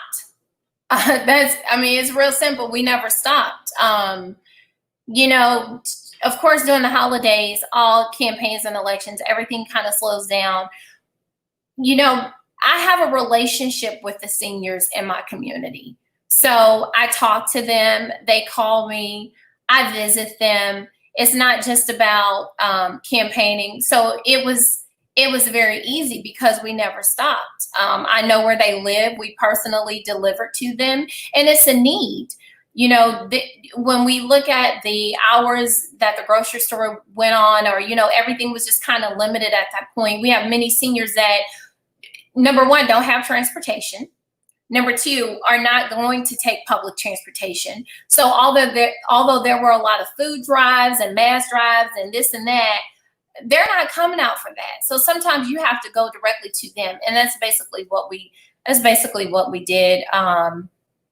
It's real simple. We never stopped. You know, of course, during the holidays, all campaigns and elections, everything kind of slows down. You know, I have a relationship with the seniors in my community. So I talk to them, they call me, I visit them. It's not just about campaigning. So it was very easy because we never stopped. I know where they live. We personally delivered to them, and it's a need. You know, when we look at the hours that the grocery store went on, or, you know, everything was just kind of limited at that point. We have many seniors that, number one, don't have transportation. Number two, are not going to take public transportation. So although there were a lot of food drives and mass drives and this and that, they're not coming out for that. So sometimes you have to go directly to them. And that's basically what we did.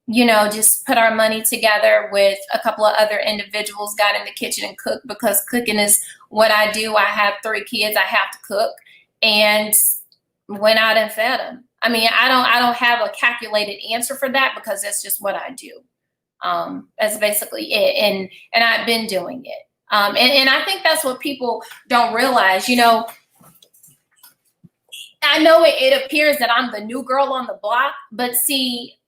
You know, just put our money together with a couple of other individuals, got in the kitchen and cooked, because cooking is what I do. I have 3 kids. I have to cook, and went out and fed them. I mean, I don't have a calculated answer for that, because that's just what I do. That's basically it. And I've been doing it. And I think that's what people don't realize. You know, I know it appears that I'm the new girl on the block, but see,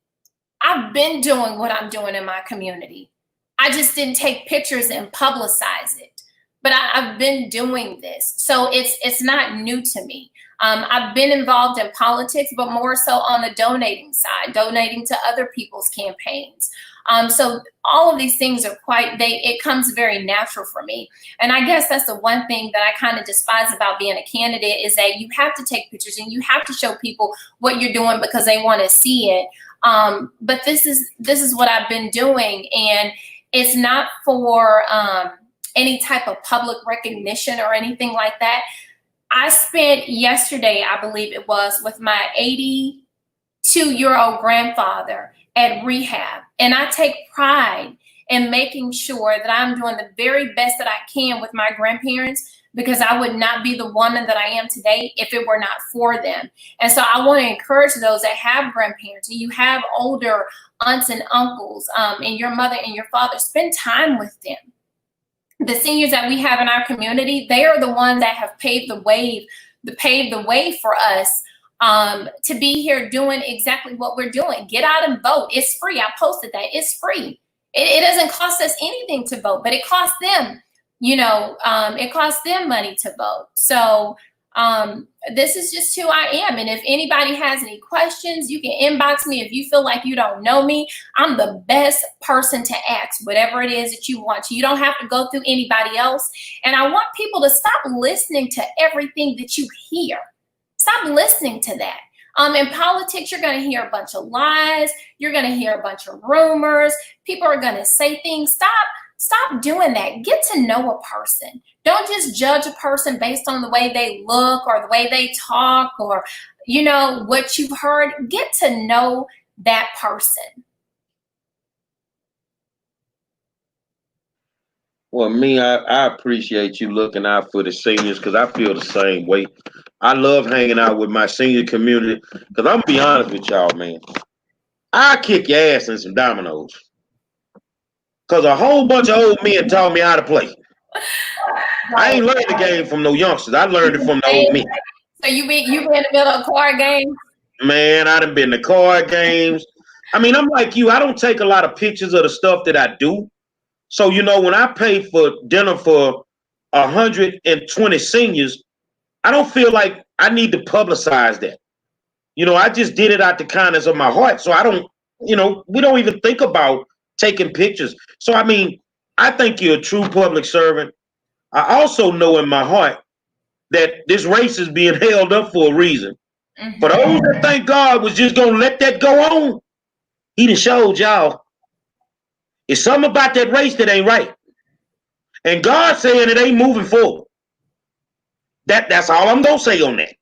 I've been doing what I'm doing in my community. I just didn't take pictures and publicize it, but I've been doing this. So it's not new to me. I've been involved in politics, but more so on the donating side, donating to other people's campaigns. So all of these things are it comes very natural for me. And I guess that's the one thing that I kind of despise about being a candidate, is that you have to take pictures and you have to show people what you're doing because they want to see it. But this is what I've been doing, and it's not for any type of public recognition or anything like that. I spent yesterday, I believe it was, with my 82-year-old grandfather at rehab. And I take pride in making sure that I'm doing the very best that I can with my grandparents, because I would not be the woman that I am today if it were not for them. And so I want to encourage those that have grandparents, and you have older aunts and uncles, and your mother and your father, spend time with them. The seniors that we have in our community, they are the ones that have paved the way for us to be here doing exactly what we're doing. Get out and vote. It's free. I posted that. It's free. It doesn't cost us anything to vote, but it costs them, it costs them money to vote. So This is just who I am. And if anybody has any questions, you can inbox me. If you feel like you don't know me, I'm the best person to ask whatever it is that you want to. You don't have to go through anybody else. And I want people to stop listening to everything that you hear. Stop listening to that. In politics, you're going to hear a bunch of lies. You're going to hear a bunch of rumors. People are going to say things. Stop doing that. Get to know a person. Don't just judge a person based on the way they look or the way they talk or, you know, what you've heard. Get to know that person. Well, I appreciate you looking out for the seniors because I feel the same way. I love hanging out with my senior community because I'm going to be honest with y'all, man. I kick your ass in some dominoes because a whole bunch of old men taught me how to play. I ain't learned the game from no youngsters. I learned it from the old men. So you been in the middle of card games? Man, I done been to card games. I mean, I'm like you. I don't take a lot of pictures of the stuff that I do. So, you know, when I pay for dinner for 120 seniors, I don't feel like I need to publicize that. You know, I just did it out the kindness of my heart. So I don't, you know, we don't even think about taking pictures. So, I mean, I think you're a true public servant. I also know in my heart that this race is being held up for a reason. Mm-hmm. For those that think God was just going to let that go on, he done showed y'all. It's something about that race that ain't right. And God saying it ain't moving forward. That's all I'm going to say on that.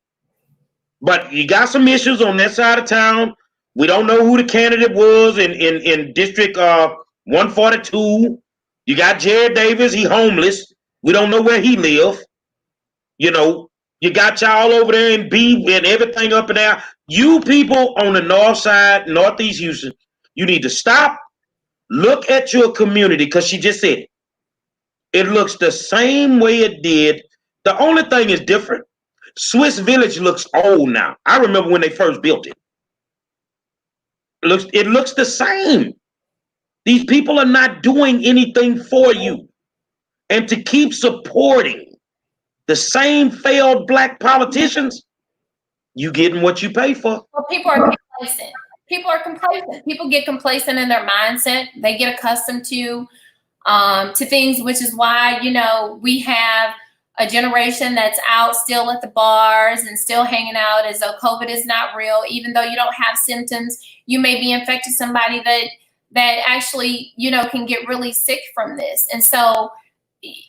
But you got some issues on that side of town. We don't know who the candidate was in District 142. You got Jared Davis. He homeless. We don't know where he live. You know, you got y'all over there in B and everything up and down. You people on the north side, northeast Houston, you need to stop. Look at your community because she just said it. It looks the same way it did. The only thing is different. Swiss Village looks old now. I remember when they first built it. It looks the same. These people are not doing anything for you. And to keep supporting the same failed black politicians, you getting what you pay for. Well, people are complacent. People get complacent in their mindset. They get accustomed to things, which is why, you know, we have a generation that's out still at the bars and still hanging out as though COVID is not real. Even though you don't have symptoms, you may be infected somebody that actually, you know, can get really sick from this. And so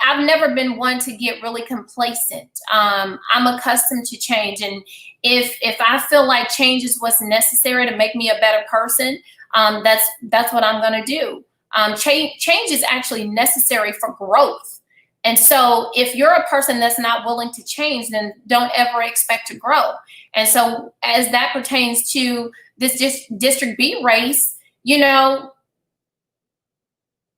I've never been one to get really complacent. I'm accustomed to change. And if I feel like change is what's necessary to make me a better person, that's what I'm going to do. Change is actually necessary for growth. And so if you're a person that's not willing to change, then don't ever expect to grow. And so as that pertains to this District B race, you know,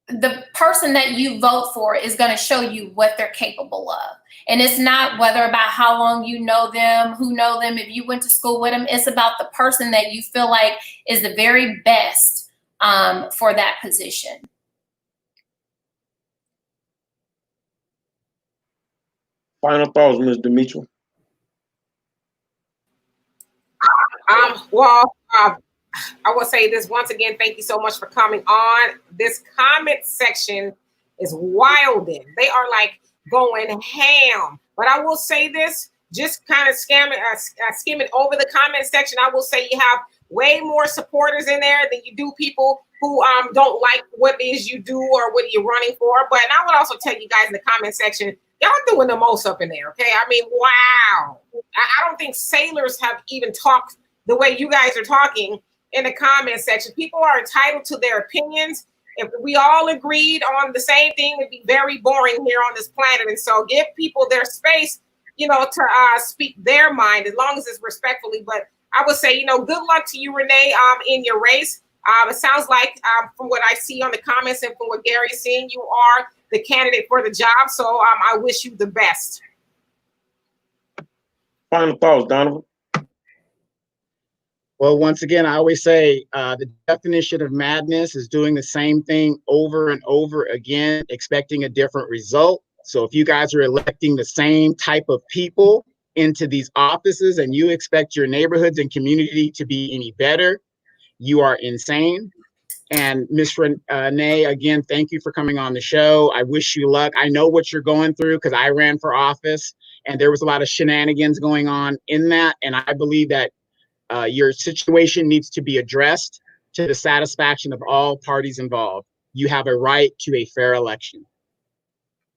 the person that you vote for is going to show you what they're capable of. And it's not whether about how long you know them, who know them, if you went to school with them. It's about the person that you feel like is the very best for that position. Final thoughts, Ms. Demetra. I will say this once again. Thank you so much for coming on. This comment section is wilding. They are like going ham. But I will say this, just kind of skimming over the comment section. I will say you have way more supporters in there than you do people who don't like what it is you do or what you're running for. But I would also tell you guys in the comment section, y'all doing the most up in there. Okay, I mean, wow. I don't think sailors have even talked the way you guys are talking in the comment section. People are entitled to their opinions. If we all agreed on the same thing, it'd be very boring here on this planet. And so give people their space, you know, to speak their mind, as long as it's respectfully. But I would say, you know, good luck to you, Renee, in your race. It sounds like from what I see on the comments and from what Gary's seeing, you are the candidate for the job. So I wish you the best. Final thoughts, Donovan. Well, once again, I always say the definition of madness is doing the same thing over and over again, expecting a different result. So if you guys are electing the same type of people into these offices and you expect your neighborhoods and community to be any better, you are insane. And Ms. Renee, again, thank you for coming on the show. I wish you luck. I know what you're going through because I ran for office and there was a lot of shenanigans going on in that. And I believe that your situation needs to be addressed to the satisfaction of all parties involved. You have a right to a fair election.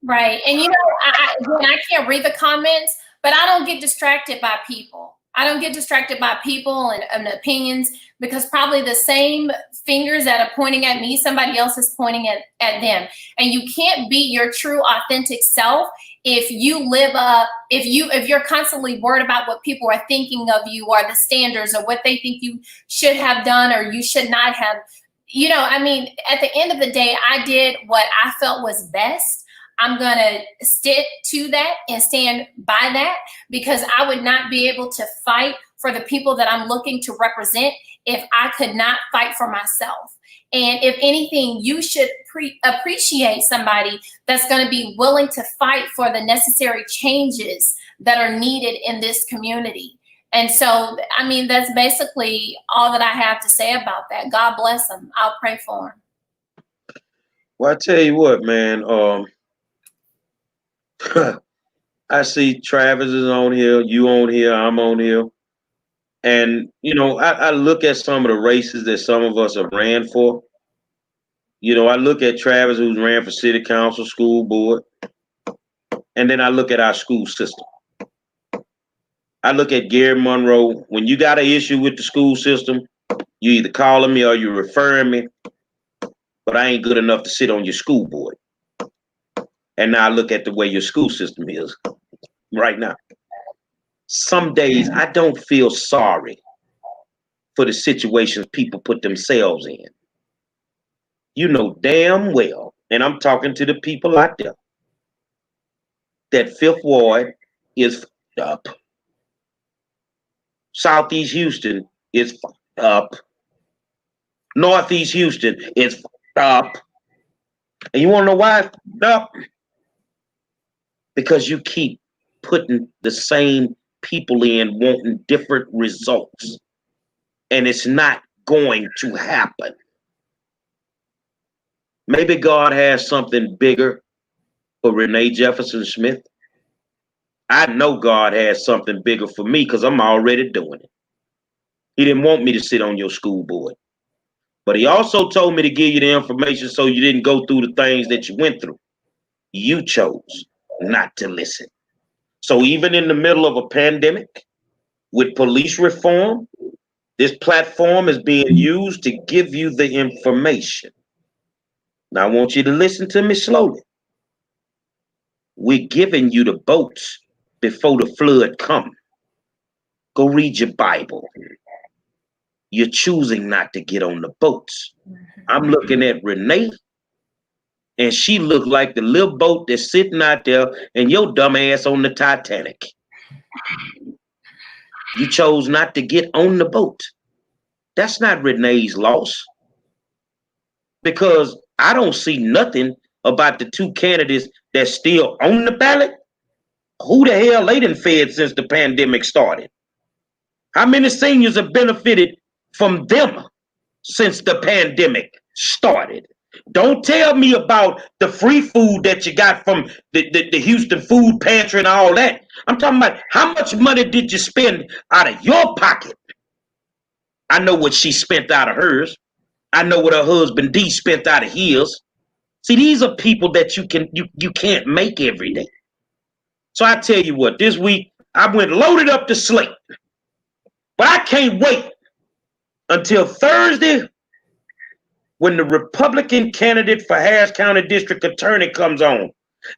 Right. And, I can't read the comments, but I don't get distracted by people. I don't get distracted by people and opinions, because probably the same fingers that are pointing at me, somebody else is pointing at them. And you can't be your true, authentic self if you live up, if you're constantly worried about what people are thinking of you or the standards or what they think you should have done or you should not have. At the end of the day, I did what I felt was best. I'm going to stick to that and stand by that, because I would not be able to fight for the people that I'm looking to represent if I could not fight for myself. And if anything, you should appreciate somebody that's going to be willing to fight for the necessary changes that are needed in this community. And so, that's basically all that I have to say about that. God bless them. I'll pray for them. Well, I tell you what, man, I see Travis is on here, you on here, I'm on here. And, I look at some of the races that some of us have ran for. I look at Travis, who's ran for city council, school board. And then I look at our school system. I look at Gary Monroe. When you got an issue with the school system, you either calling me or you referring me. But I ain't good enough to sit on your school board. And now I look at the way your school system is right now. Some days I don't feel sorry for the situations people put themselves in. You know damn well, and I'm talking to the people out there, that Fifth Ward is fucked up. Southeast Houston is fucked up. Northeast Houston is fucked up. And you want to know why it's fucked up? Because you keep putting the same people in wanting different results. And it's not going to happen. Maybe God has something bigger for Renee Jefferson Smith. I know God has something bigger for me because I'm already doing it. He didn't want me to sit on your school board. But he also told me to give you the information so you didn't go through the things that you went through. You chose not to listen. So even in the middle of a pandemic, with police reform, this platform is being used to give you the information. Now I want you to listen to me slowly. We're giving you the boats before the flood comes. Go read your Bible. You're choosing not to get on the boats. I'm looking at Renee, and she looked like the little boat that's sitting out there and your dumb ass on the Titanic. You chose not to get on the boat. That's not Renee's loss. Because I don't see nothing about the two candidates that's still on the ballot. Who the hell they done fed since the pandemic started? How many seniors have benefited from them since the pandemic started? Don't tell me about the free food that you got from the Houston food pantry and all that. I'm talking about how much money did you spend out of your pocket? I know what she spent out of hers. I know what her husband D spent out of his. See, these are people that you can't make every day. So I tell you what, this week I went loaded up the slate. But I can't wait until Thursday when the Republican candidate for Harris County District Attorney comes on.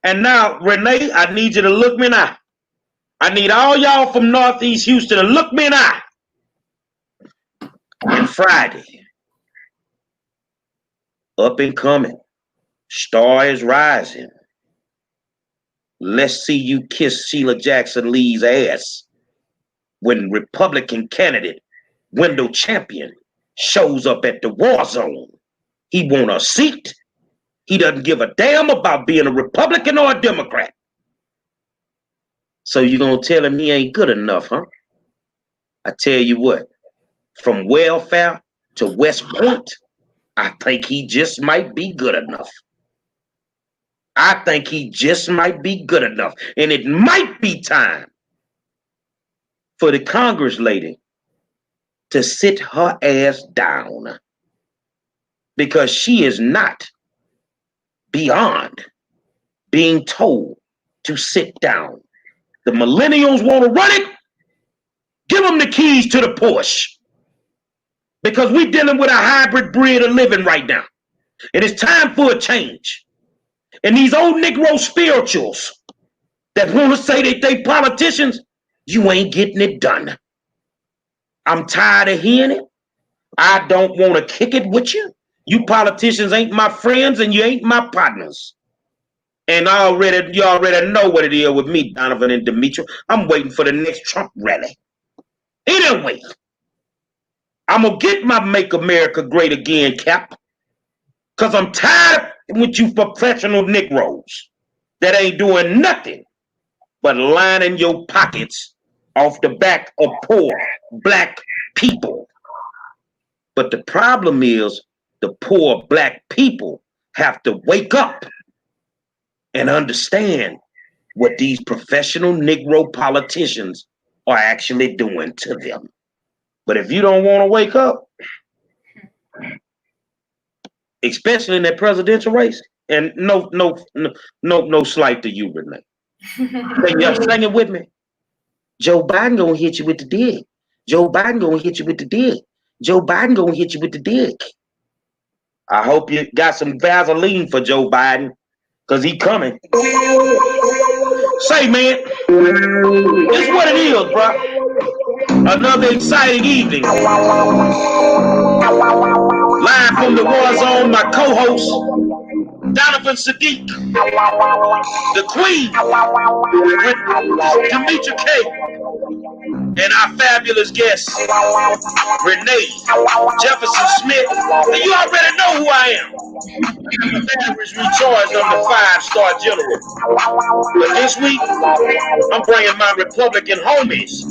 And now, Renee, I need you to look me in the eye. I need all y'all from Northeast Houston to look me in the eye. And Friday, up and coming, star is rising. Let's see you kiss Sheila Jackson Lee's ass when Republican candidate Wendell Champion shows up at the war zone. He want a seat. He doesn't give a damn about being a Republican or a Democrat. So you gonna tell him he ain't good enough, huh? I tell you what, from welfare to West Point, I think he just might be good enough. I think he just might be good enough. And it might be time for the Congress lady to sit her ass down, because she is not beyond being told to sit down. The millennials want to run it. Give them the keys to the Porsche, because we're dealing with a hybrid breed of living right now. And it's time for a change. And these old Negro spirituals that want to say that they politicians, you ain't getting it done. I'm tired of hearing it. I don't want to kick it with you. You politicians ain't my friends and you ain't my partners. And you already know what it is with me, Donovan and Demetri. I'm waiting for the next Trump rally. Anyway, I'm going to get my Make America Great Again cap, because I'm tired with you professional Negroes that ain't doing nothing but lining your pockets off the back of poor black people. But the problem is the poor black people have to wake up and understand what these professional Negro politicians are actually doing to them. But if you don't want to wake up, especially in that presidential race, and no slight to you, Renee. Sing it with me. Joe Biden gonna hit you with the dick. Joe Biden gonna hit you with the dick. Joe Biden gonna hit you with the dick. I hope you got some Vaseline for Joe Biden, because he coming. Say, man, it's what it is, bro. Another exciting evening. Live from the War Zone, my co-host, Donovan Sadiq, the Queen, Demetri K, and our fabulous guest, Renee Jefferson Smith. And you already know who I am. Average recharged on the 5-star general. But this week, I'm bringing my Republican homies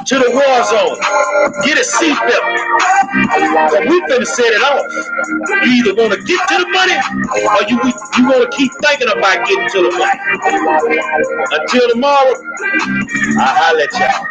to the War Zone. Get a seatbelt. So we finna set it off. You either want to get to the money, or you want to keep thinking about getting to the money. Until tomorrow, I'll holler at y'all.